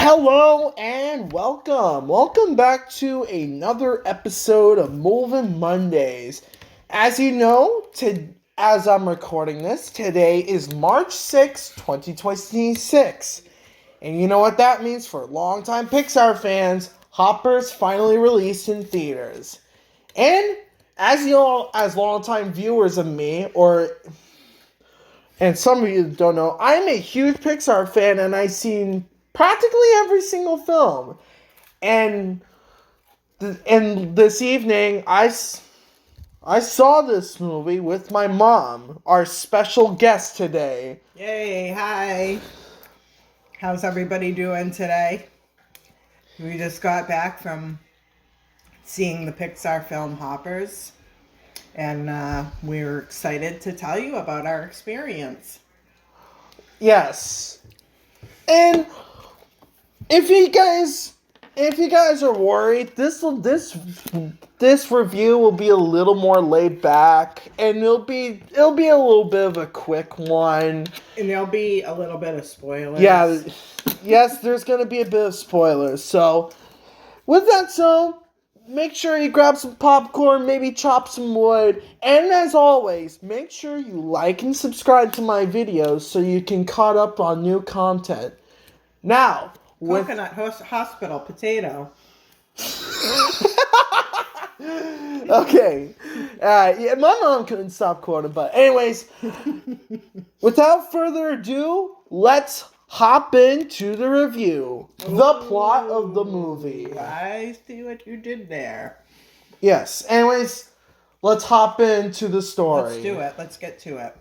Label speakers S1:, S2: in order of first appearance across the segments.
S1: Hello and welcome. Welcome back to another episode of Molevin Mondays. As you know, as I'm recording this, today is March 6th, 2026. And you know what that means for longtime Pixar fans? Hopper's finally released in theaters. And as you all, as longtime viewers of me, and some of you don't know, I'm a huge Pixar fan and I've seen practically every single film. And this evening, I saw this movie with my mom, our special guest today.
S2: Yay, hi. How's everybody doing today? We just got back from seeing the Pixar film Hoppers, and we're excited to tell you about our experience.
S1: Yes. And if you guys are worried, this review will be a little more laid back, and it'll be a little bit of a quick one.
S2: And there'll be a little bit of spoilers.
S1: Yeah, yes, there's gonna be a bit of spoilers. So, with that, make sure you grab some popcorn, maybe chop some wood, and as always, make sure you like and subscribe to my videos so you can caught up on new content. Now,
S2: Coconut Hospital Potato.
S1: Okay. Yeah, my mom couldn't stop quoting, but anyways, without further ado, let's hop into the review. The plot of the movie.
S2: I see what you did there.
S1: Yes. Anyways, let's hop into the story.
S2: Let's do it. Let's get to it.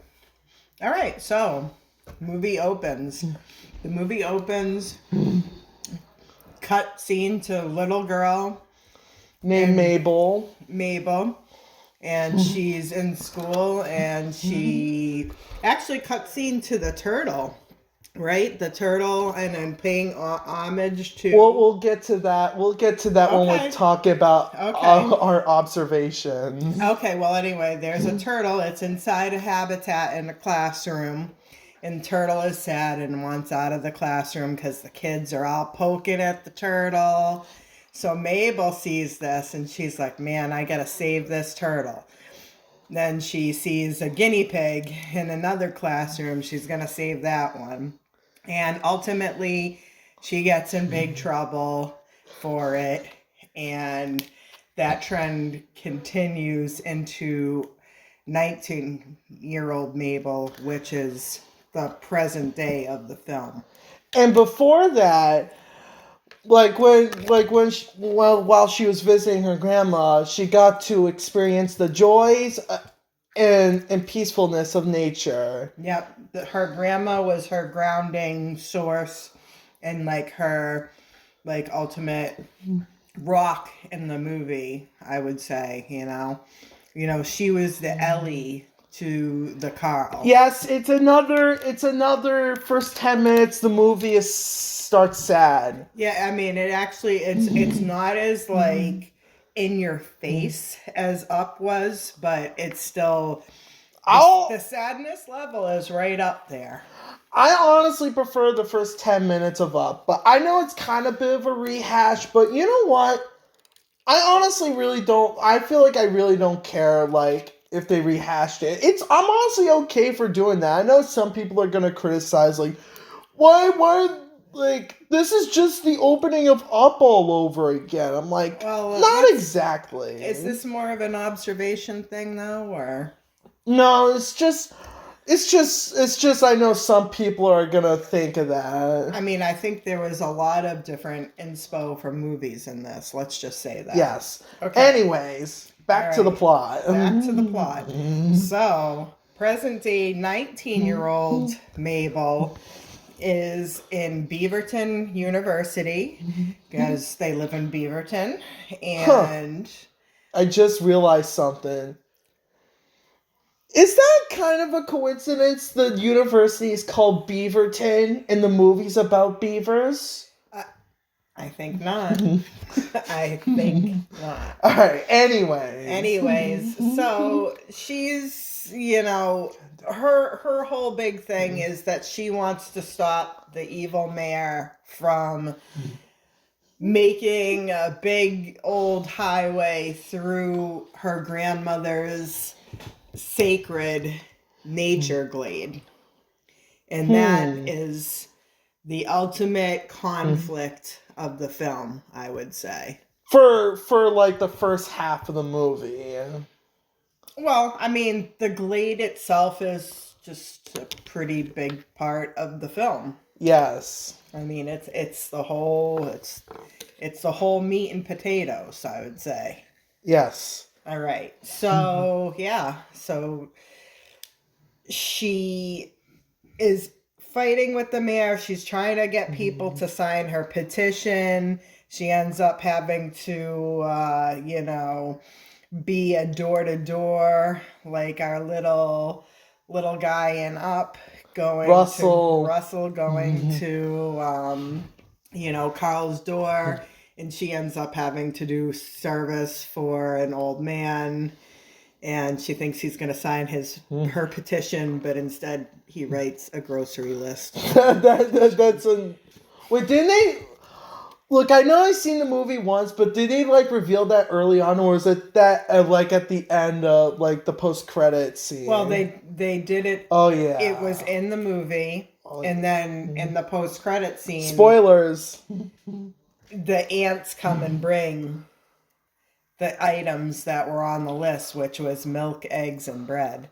S2: All right, so movie opens. The movie opens, cut scene to little girl
S1: named Mabel,
S2: and she's in school, and she actually cut scene to the turtle, right? The turtle, and then paying homage to...
S1: We'll get to that. We'll get to that when we talk about our observations.
S2: Okay, well, anyway, there's a turtle. It's inside a habitat in a classroom. And Turtle is sad and wants out of the classroom because the kids are all poking at the turtle. So Mabel sees this and she's like, man, I gotta save this turtle. Then she sees a guinea pig in another classroom. She's gonna save that one. And ultimately, she gets in big trouble for it. And that trend continues into 19-year-old Mabel, which is the present day of the film.
S1: And before that, while she was visiting her grandma, she got to experience the joys and peacefulness of nature.
S2: Yep, her grandma was her grounding source and her ultimate rock in the movie, I would say, she was the Ellie to the Carl.
S1: Yes, it's another first 10 minutes the movie starts sad.
S2: Yeah, I mean it's not as in your face as Up was, but it's still the sadness level is right up there.
S1: I honestly prefer the first 10 minutes of Up, but I know it's kind of a bit of a rehash, but you know what? I honestly really don't. I feel like I really don't care if they rehashed it. I'm honestly okay for doing that. I know some people are gonna criticize why this is just the opening of Up all over again. I'm like, not exactly.
S2: Is this more of an observation thing though, or?
S1: No, it's just I know some people are gonna think of that.
S2: I mean, I think there was a lot of different inspo for movies in this. Let's just say that.
S1: Yes. Okay. Anyways. Back to the plot.
S2: So, present day 19-year-old Mabel is in Beaverton University because they live in Beaverton. And
S1: I just realized something. Is that kind of a coincidence? The university is called Beaverton and the movie's about beavers?
S2: I think not. I think not.
S1: All right.
S2: Anyways, so she's, her whole big thing is that she wants to stop the evil mayor from making a big old highway through her grandmother's sacred nature glade. And that is the ultimate conflict of the film, I would say.
S1: For like the first half of the movie.
S2: Well, I mean, the glade itself is just a pretty big part of the film.
S1: Yes.
S2: I mean, it's the whole meat and potatoes, I would say.
S1: Yes.
S2: All right. So, so she is fighting with the mayor. She's trying to get people to sign her petition. She ends up having to, be a door-to-door, like our little guy in Up going
S1: Russell
S2: going to, Carl's door. And she ends up having to do service for an old man. And she thinks he's going to sign her petition, but instead he writes a grocery list.
S1: Wait, didn't they? Look, I know I've seen the movie once, but did they like reveal that early on, or was it that like at the end of like the post-credit scene?
S2: Well, they did it.
S1: Oh yeah,
S2: it was in the movie, and then in the post-credit scene,
S1: spoilers.
S2: The ants come and bring the items that were on the list, which was milk, eggs, and bread.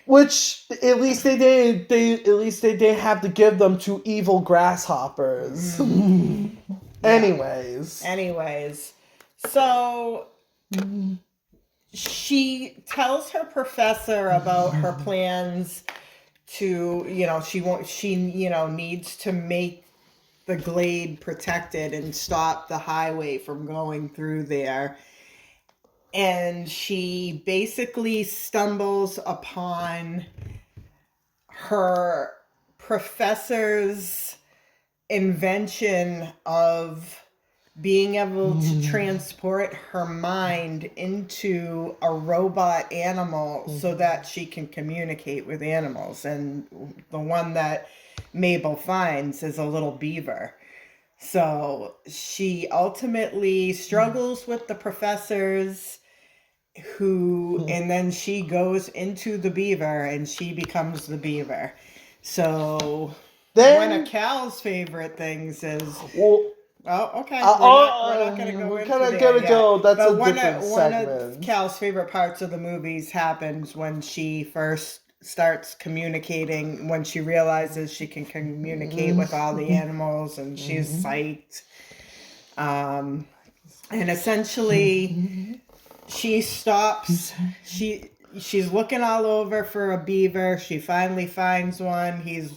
S1: Which at least they did. At least they didn't have to give them to evil grasshoppers. Anyways,
S2: so she tells her professor about her plans to, she needs to make the glade protected and stop the highway from going through there. And she basically stumbles upon her professor's invention of being able to transport her mind into a robot animal so that she can communicate with animals. And the one that Mabel finds is a little beaver. So she ultimately struggles with the professors and then she goes into the beaver and she becomes the beaver. So one of Cal's favorite things is... okay. We're not going to go into that.
S1: That's
S2: but
S1: a different segment.
S2: One of Cal's favorite parts of the movies happens when she first starts communicating, when she realizes she can communicate with all the animals, and she's psyched. And essentially, she stops. She's looking all over for a beaver. She finally finds one. He's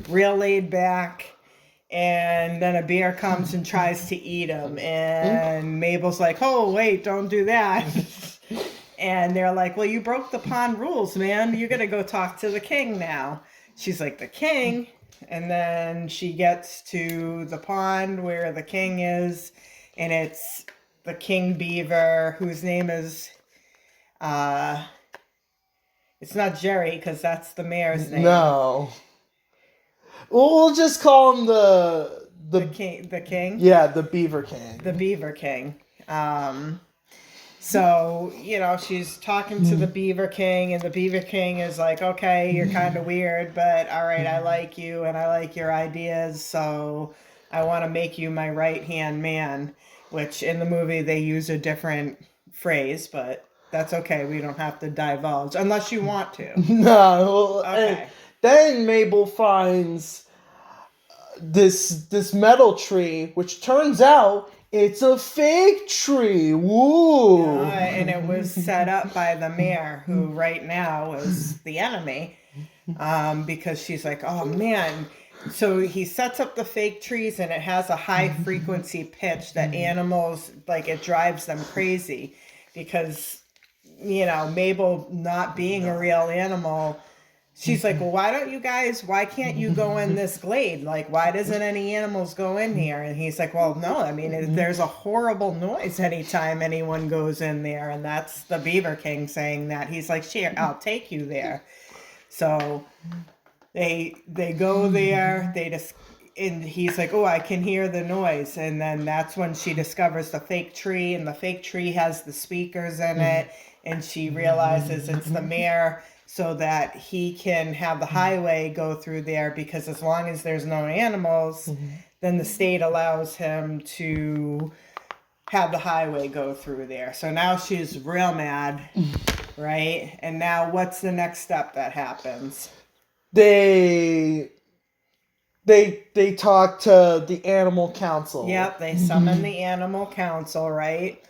S2: real laid back. And then a bear comes and tries to eat him. And Mabel's like, oh, wait, don't do that. And they're like, well, you broke the pond rules, man. You got to go talk to the king now. She's like, the king? And then she gets to the pond where the king is. And it's the king beaver, whose name is... it's not Jerry, because that's the mayor's name.
S1: No. We'll just call him the
S2: king. The king?
S1: Yeah, the Beaver King.
S2: The Beaver King. So, she's talking to the Beaver King, and the Beaver King is like, okay, you're kind of weird, but all right, I like you, and I like your ideas, so I want to make you my right-hand man, which in the movie they use a different phrase, but that's okay. We don't have to divulge, unless you want to.
S1: No.
S2: Okay.
S1: Then Mabel finds this metal tree, which turns out it's a fake tree. Woo!
S2: And it was set up by the mayor, who right now is the enemy, because she's like, oh man. So he sets up the fake trees, and it has a high frequency pitch that animals, like, it drives them crazy, because Mabel not being a real animal, she's like, well, why can't you go in this glade? Like, why doesn't any animals go in here? And he's like, well, no, I mean, there's a horrible noise anytime anyone goes in there. And that's the Beaver King saying that. He's like, sure, I'll take you there. So they go there, and he's like, oh, I can hear the noise. And then that's when she discovers the fake tree, and the fake tree has the speakers in it. And she realizes it's the mayor so that he can have the highway go through there, because as long as there's no animals, then the state allows him to have the highway go through there. So now she's real mad, right? And now what's the next step that happens?
S1: They talk to the animal council.
S2: Yep, they summon the animal council, right?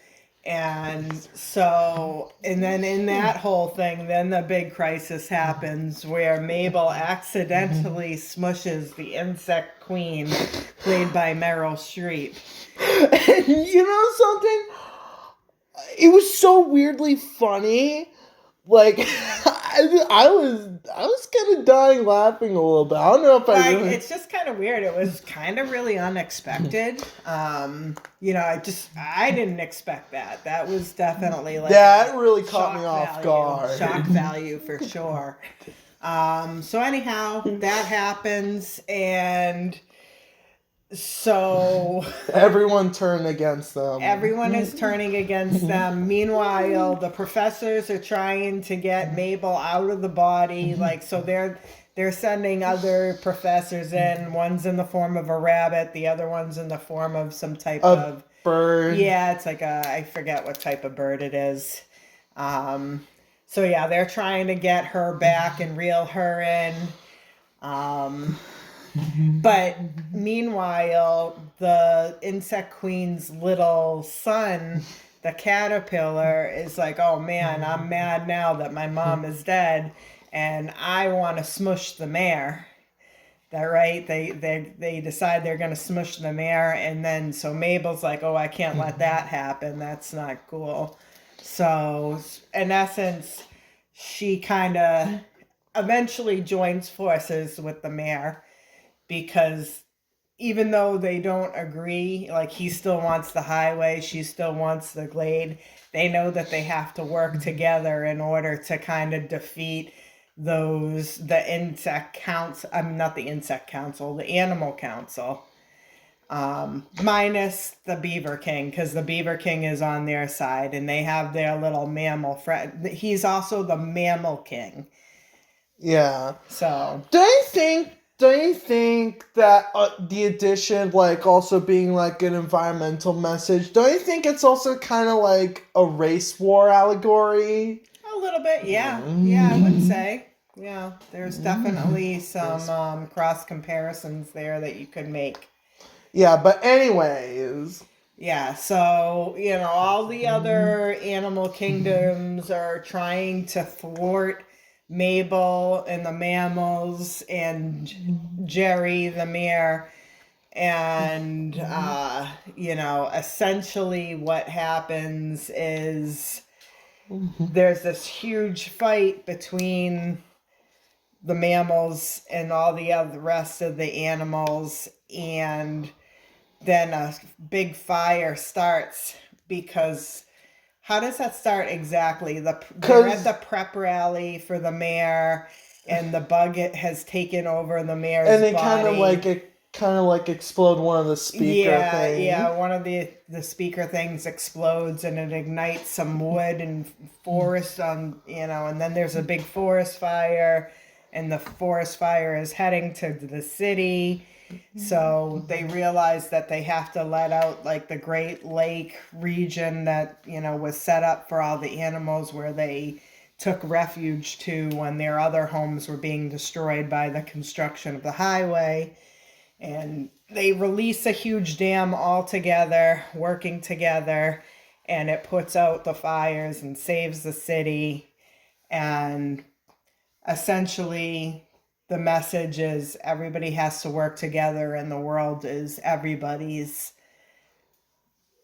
S2: And so, and then in that whole thing, then the big crisis happens where Mabel accidentally smushes the insect queen, played by Meryl Streep.
S1: And you know something? It was so weirdly funny. Like, I was kind of dying laughing a little bit. I don't know if I really...
S2: It's just kind of weird. It was kind of really unexpected. You know, I didn't expect that. That was definitely like
S1: that really caught me off guard.
S2: Shock value for sure. So anyhow, that happens, and so
S1: everyone turned against them.
S2: Everyone is turning against them. Meanwhile, the professors are trying to get Mabel out of the body. Like, so they're sending other professors in. One's in the form of a rabbit. The other one's in the form of some type of
S1: bird.
S2: Yeah, it's like I forget what type of bird it is. So yeah, they're trying to get her back and reel her in. But meanwhile, the insect queen's little son, the caterpillar, is like, oh man, I'm mad now that my mom is dead, and I want to smush the mayor. That right? They decide they're going to smush the mayor, and then so Mabel's like, oh, I can't let that happen. That's not cool. So in essence, she kind of eventually joins forces with the mayor, because even though they don't agree, like he still wants the highway, she still wants the glade, they know that they have to work together in order to kind of defeat the insect council. Not the insect council, the animal council. Minus the Beaver King, because the Beaver King is on their side, and they have their little mammal friend. He's also the mammal king.
S1: Yeah.
S2: So
S1: don't you think that the addition, like, also being like an environmental message, don't you think it's also kind of like a race war allegory?
S2: A little bit, yeah. Yeah, I would say. Yeah, there's definitely some cross comparisons there that you could make.
S1: Yeah, but anyways.
S2: Yeah, so, you know, all the other animal kingdoms are trying to thwart Mabel and the mammals and Jerry the mayor. And, you know, essentially what happens is there's this huge fight between the mammals and all the other rest of the animals, and then a big fire starts, because how does that start exactly? They're at the prep rally for the mayor, and the bug has taken over the mayor's body.
S1: And they kind of like explode one of the speaker things.
S2: Yeah, one of the speaker things explodes, and it ignites some wood and forest on, you know, and then there's a big forest fire, and the forest fire is heading to the city. So they realize that they have to let out like the Great Lake region that, you know, was set up for all the animals, where they took refuge to when their other homes were being destroyed by the construction of the highway. And they release a huge dam all together, working together, and it puts out the fires and saves the city. And essentially the message is everybody has to work together, and the world is everybody's.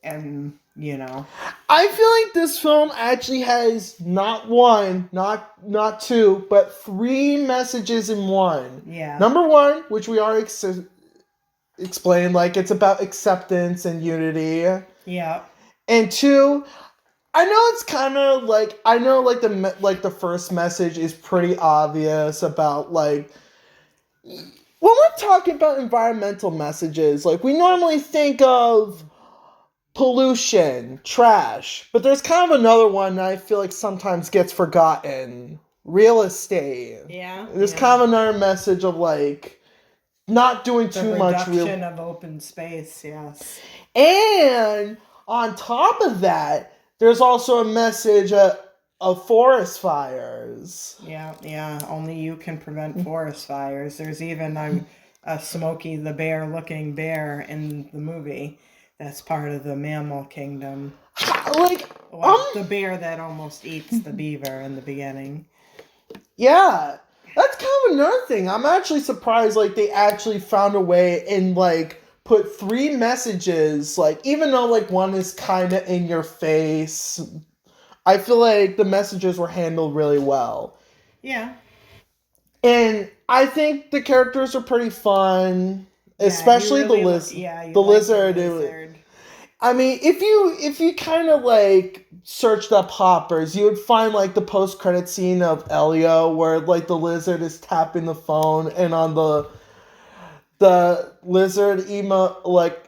S2: And, you know,
S1: I feel like this film actually has not one, not two, but three messages in one.
S2: Yeah.
S1: Number one, which we already explained, like it's about acceptance and unity.
S2: Yeah.
S1: And two, I know it's kind of like I know like the first message is pretty obvious about like when we're talking about environmental messages, like we normally think of pollution, trash, but there's kind of another one that I feel like sometimes gets forgotten. Real estate.
S2: Yeah.
S1: There's kind of another message of like not doing too much
S2: reduction of open space, yes.
S1: And on top of that, there's also a message of forest fires.
S2: Yeah. Only you can prevent forest fires. There's even a Smokey the Bear looking bear in the movie. That's part of the mammal kingdom.
S1: Like,
S2: the bear that almost eats the beaver in the beginning.
S1: Yeah, that's kind of another thing. I'm actually surprised, like, they actually found a way and, like, put three messages, like, even though, like, one is kind of in your face, I feel like the messages were handled really well.
S2: Yeah.
S1: And I think the characters are pretty fun. Especially
S2: really
S1: the lizard.
S2: The
S1: lizard. I mean, if you kind of like searched up Hoppers, you would find like the post credit scene of Elio where like the lizard is tapping the phone, and on the lizard emoji,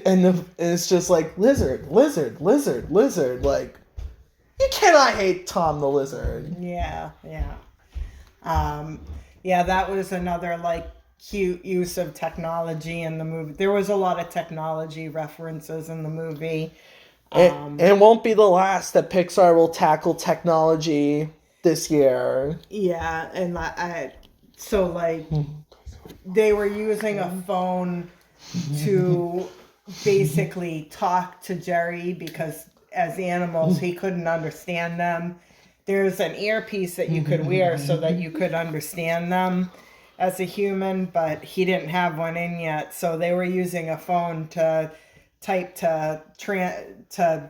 S1: and it's just like lizard. Like, you cannot hate Tom the Lizard.
S2: Yeah. That was another like cute use of technology in the movie. There was a lot of technology references in the movie.
S1: It won't be the last that Pixar will tackle technology this year.
S2: Yeah, and so like they were using a phone to basically talk to Jerry because as animals he couldn't understand them. There's an earpiece that you could wear so that you could understand them as a human, but he didn't have one in yet, so they were using a phone to type to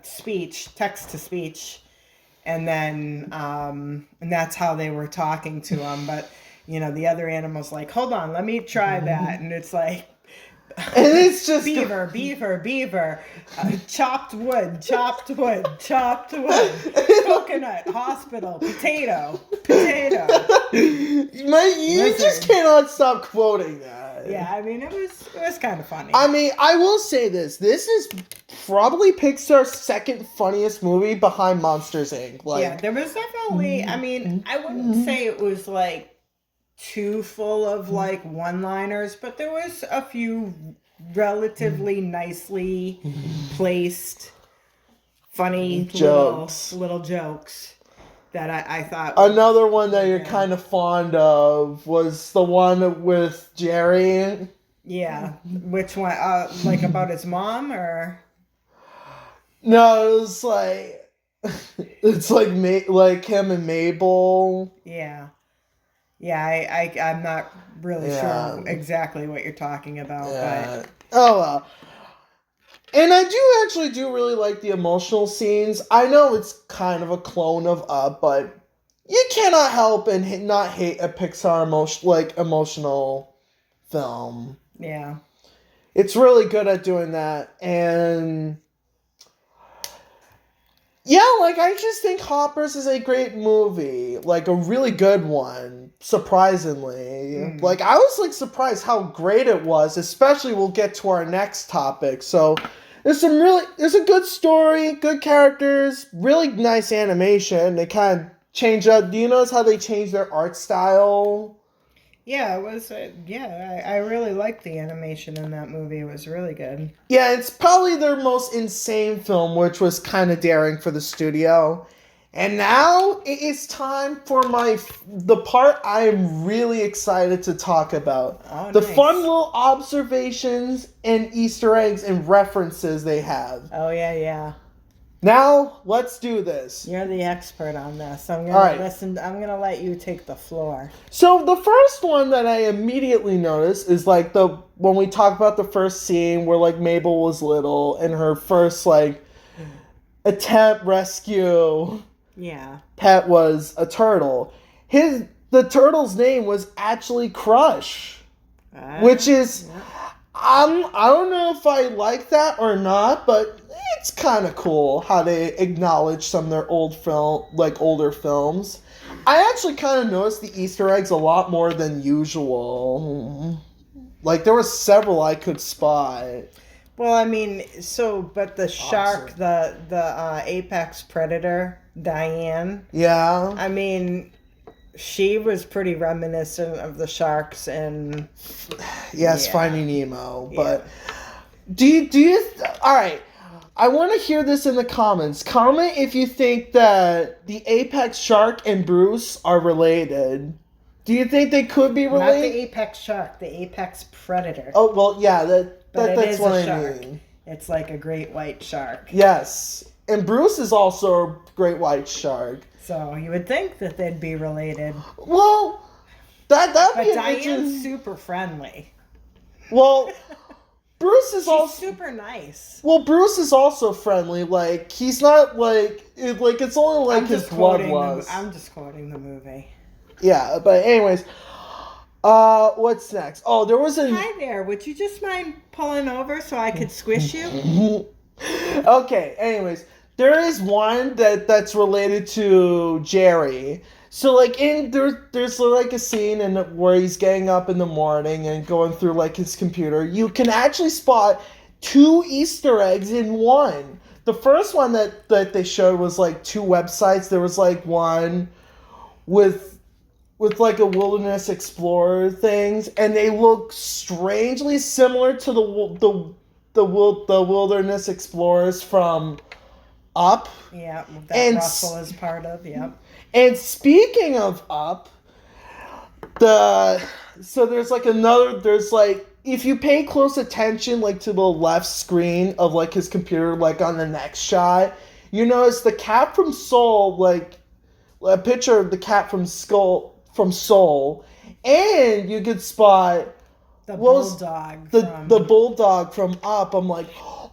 S2: speech, text to speech, and then and that's how they were talking to him. But the other animal's like, hold on, let me try that, and it's like,
S1: and it's just
S2: beaver, chopped wood, coconut, hospital, potato.
S1: You just cannot stop quoting that.
S2: Yeah, I mean, it was kind of funny.
S1: I mean, I will say this is probably Pixar's second funniest movie behind Monsters Inc. Like,
S2: yeah, there was definitely, I mean, I wouldn't say it was like too full of like one-liners, but there was a few relatively nicely placed funny little jokes that I thought.
S1: Another one that you're kind of fond of was the one with Jerry.
S2: Yeah, which one? Like about his mom, or?
S1: No, it was like it's like him and Mabel.
S2: Yeah. I'm not really sure exactly what you're talking about, but
S1: oh well. And I actually do really like the emotional scenes. I know it's kind of a clone of Up, but you cannot help and not hate a Pixar emotional film.
S2: Yeah.
S1: It's really good at doing that, and yeah, like, I just think Hoppers is a great movie. Like, a really good one, surprisingly. Like, I was, like, surprised how great it was, especially we'll get to our next topic. So, there's a good story, good characters, really nice animation. They kind of change up. Do you notice how they changed their art style?
S2: Yeah, it was. I really liked the animation in that movie. It was really good.
S1: Yeah, it's probably their most insane film, which was kind of daring for the studio. And now it is time for the part I'm really excited to talk about.
S2: Oh,
S1: the
S2: nice.
S1: Fun little observations and Easter eggs and references they have.
S2: Oh yeah.
S1: Now, let's do this.
S2: You're the expert on this. I'm gonna listen. I'm gonna let you take the floor.
S1: So the first one that I immediately noticed is when we talk about the first scene where like Mabel was little and her first like attempt rescue
S2: Yeah.
S1: pet was a turtle. The turtle's name was actually Crush, which is
S2: Yeah.
S1: I don't know if I like that or not, but it's kind of cool how they acknowledge some of their older films. I actually kind of noticed the Easter eggs a lot more than usual. Like there were several I could spot.
S2: Well, I mean, but the shark,
S1: Awesome.
S2: the apex predator, Diane.
S1: Yeah.
S2: I mean, she was pretty reminiscent of the sharks in.
S1: Yes,
S2: Yeah.
S1: Finding Nemo.
S2: Yeah.
S1: But do you all right. I want to hear this in the comments. Comment if you think that the apex shark and Bruce are related. Do you think they could be
S2: Not the
S1: related?
S2: apex shark, the apex predator.
S1: Oh well, yeah.
S2: But it
S1: That's
S2: is
S1: what
S2: a
S1: I
S2: shark.
S1: mean.
S2: It's like a great white shark.
S1: Yes, and Bruce is also a great white shark.
S2: So you would think that they'd be related.
S1: Well, that'd
S2: But
S1: be an
S2: Diane's
S1: interesting.
S2: super friendly.
S1: Well, Bruce is
S2: She's
S1: also
S2: super nice.
S1: well. Bruce is also friendly. Like he's not like it's only like his bloodlust.
S2: I'm just quoting the movie.
S1: Yeah, but anyways, what's next? Oh, there was a.
S2: Hi there. Would you just mind pulling over so I could squish you?
S1: Okay, anyways, there is one that's related to Jerry. So like there's like a scene where he's getting up in the morning and going through like his computer. You can actually spot two Easter eggs in one. The first one that they showed was like two websites. There was like one with like a wilderness explorer things, and they look strangely similar to the wilderness explorers from Up.
S2: Yeah, that
S1: And
S2: Russell is part of. Yep.
S1: And speaking of Up, there's like if you pay close attention like to the left screen of like his computer, like on the next shot, you notice the cat from Seoul, like a picture of the cat from Seoul, and you could spot
S2: The
S1: what was
S2: bulldog.
S1: the bulldog from Up. I'm like,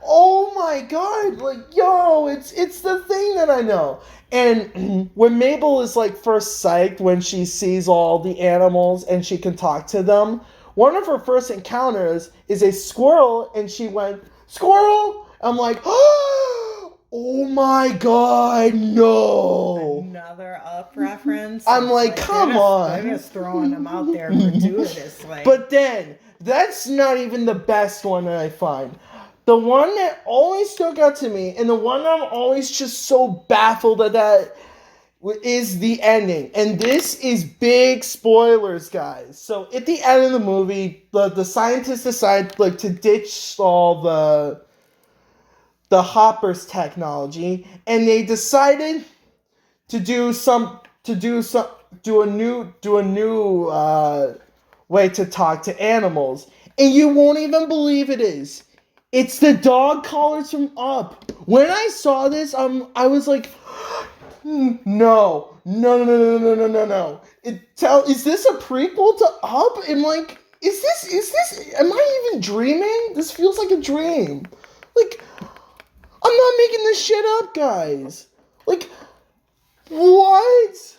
S1: oh my god, like yo, it's the thing that I know. And when Mabel is like first psyched when she sees all the animals and she can talk to them, one of her first encounters is a squirrel, and she went, "Squirrel!" I'm like, oh my god, no.
S2: Another Up reference.
S1: I'm
S2: It's
S1: like, come on.
S2: They're just throwing them out there gratuitously.
S1: But then, that's not even the best one that I find. The one that always stuck out to me, and the one I'm always just so baffled at that, is the ending. And this is big spoilers, guys. So at the end of the movie, the scientists decide like to ditch all the hoppers technology, and they decided to do a new way to talk to animals. And you won't even believe it is. It's the dog collars from Up. When I saw this, I was like, no. Is this a prequel to Up? And like, is this, am I even dreaming? This feels like a dream. Like, I'm not making this shit up, guys. Like, what?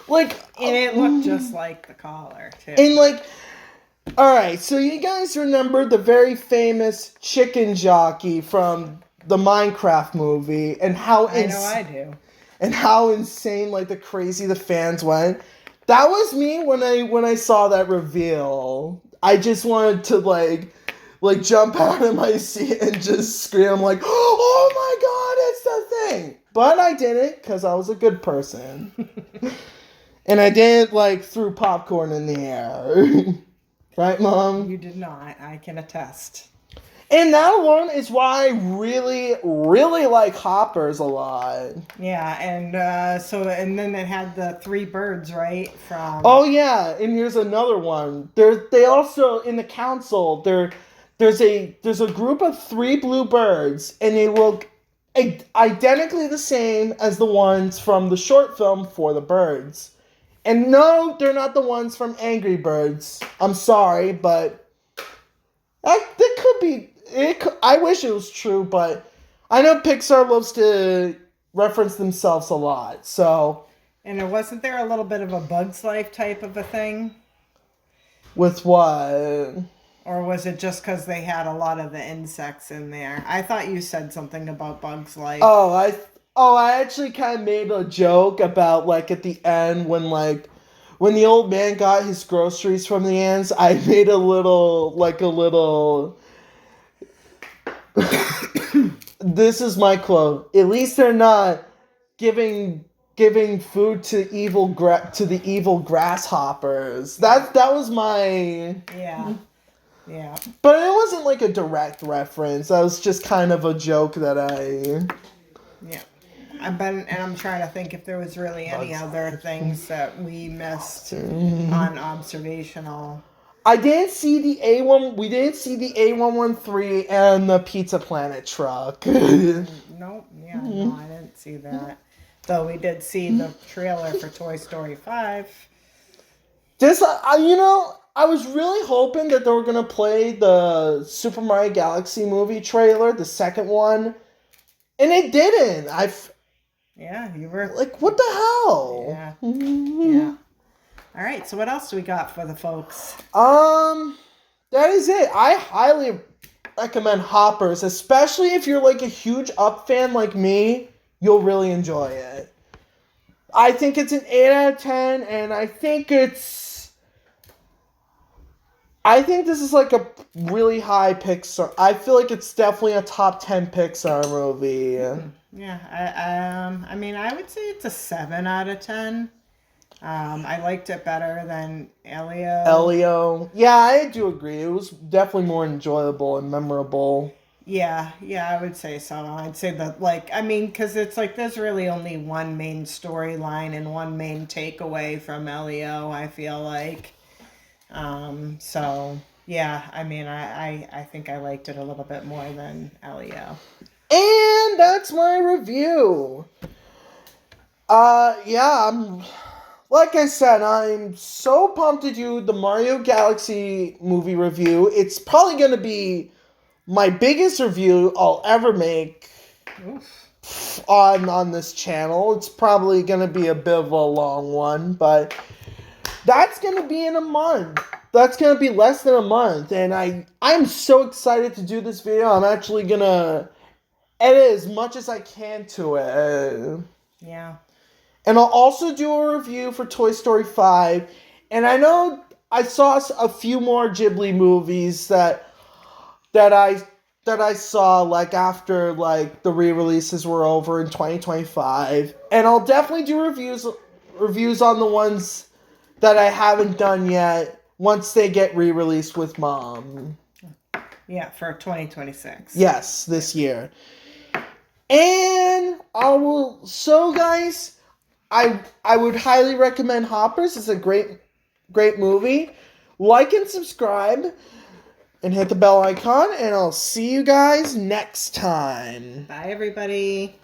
S1: Like,
S2: And it looked just like the collar, too.
S1: and like, alright, so you guys remember the very famous chicken jockey from the Minecraft movie, and how
S2: I know I do.
S1: and how insane, like, the crazy the fans went. That was me when I saw that reveal. I just wanted to like jump out of my seat and just scream like, oh my god, it's the thing. But I didn't, because I was a good person. And I didn't like threw popcorn in the air. Right, Mom?
S2: You did not. I can attest.
S1: And that one is why I really, really like Hoppers a lot.
S2: Yeah, and and then it had the three birds, right? From
S1: Oh yeah, and here's another one. They also in the council there's a group of three blue birds, and they look identically the same as the ones from the short film For the Birds. And no, they're not the ones from Angry Birds. I'm sorry, but that could be. I wish it was true, but I know Pixar loves to reference themselves a lot, so
S2: And wasn't there a little bit of a Bug's Life type of a thing?
S1: with what?
S2: Or was it just because they had a lot of the insects in there? I thought you said something about Bug's Life.
S1: I actually kind of made a joke about like at the end when the old man got his groceries from the ants. I made a little. This is my quote. At least they're not giving food to the evil grasshoppers. That was my.
S2: Yeah. Yeah.
S1: But it wasn't like a direct reference. That was just kind of a joke that I.
S2: Yeah. I'm trying to think if there was really any other things that we missed on observational.
S1: I didn't see the A1. We didn't see the A113 and the Pizza Planet truck.
S2: Nope. Yeah, no, I didn't see that. Though we did see the trailer for Toy Story 5.
S1: I was really hoping that they were gonna play the Super Mario Galaxy movie trailer, the second one, and it didn't.
S2: Yeah, you were
S1: like, what the hell?
S2: Yeah. Yeah. All right, so what else do we got for the folks?
S1: That is it. I highly recommend Hoppers, especially if you're like a huge Up fan like me. You'll really enjoy it. I think it's an 8 out of 10, and I think this is like a really high Pixar. I feel like it's definitely a top 10 Pixar movie.
S2: Yeah, I mean, I would say it's a 7 out of 10. I liked it better than Elio.
S1: Yeah, I do agree. It was definitely more enjoyable and memorable.
S2: Yeah, I would say so. I'd say that, like, I mean, because it's like there's really only one main storyline and one main takeaway from Elio, I feel like. So, yeah, I mean, I think I liked it a little bit more than Elio.
S1: And that's my review. Like I said, I'm so pumped to do the Mario Galaxy movie review. It's probably going to be my biggest review I'll ever make on this channel. It's probably going to be a bit of a long one, but that's going to be in a month. That's going to be less than a month, and I'm so excited to do this video. I'm actually going to edit as much as I can to it.
S2: Yeah.
S1: And I'll also do a review for Toy Story 5. And I know I saw a few more Ghibli movies that I saw like after like the re-releases were over in 2025. And I'll definitely do reviews on the ones that I haven't done yet once they get re-released with Mom.
S2: Yeah, for 2026.
S1: Yes, this year. And guys, I would highly recommend Hoppers. It's a great movie. Like and subscribe and hit the bell icon, and I'll see you guys next time.
S2: Bye, everybody.